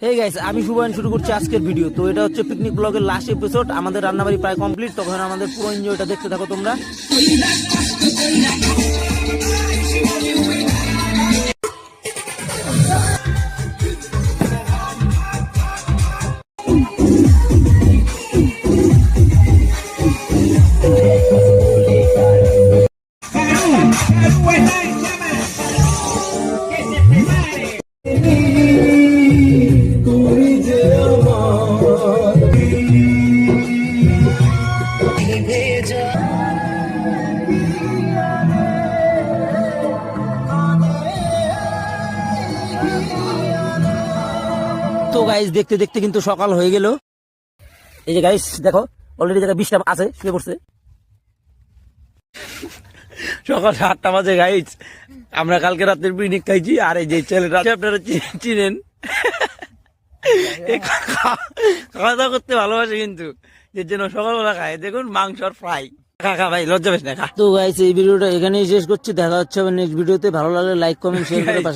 Hey guys, আমি শুভয়ন শুরু করছি আজকের ভিডিও। তো এটা হচ্ছে পিকনিক ব্লগের লাস্ট এপিসোড। আমাদের রান্নাবাড়ি প্রায় কমপ্লিট, তখন আমাদের পুরো এনজয়টা দেখতে থাকো তোমরা। তো গাইস, দেখতে দেখতে কিন্তু সকাল হয়ে গেল। এই যে গাইস দেখো, অলরেডি জায়গায় 20টা আছে, শুয়ে পড়ছে। সকাল 7টা বাজে গাইস। আমরা কালকে রাতের পিকনিক খাইছি। আর এই যে ছেলেটা আপনারা চিনেন, খাওয়া দাওয়া করতে ভালোবাসে, কিন্তু এর জন্য সকালবেলা খায়। দেখুন, মাংস আর ফ্রাই। খা ভাই, লজ্জা পেস না, খা। তো গাইস, এই ভিডিওটা এখানেই শেষ করছি। দেখা হচ্ছে নেক্সট ভিডিওতে। ভালো লাগলে লাইক কমেন্ট শেয়ার করে পাশে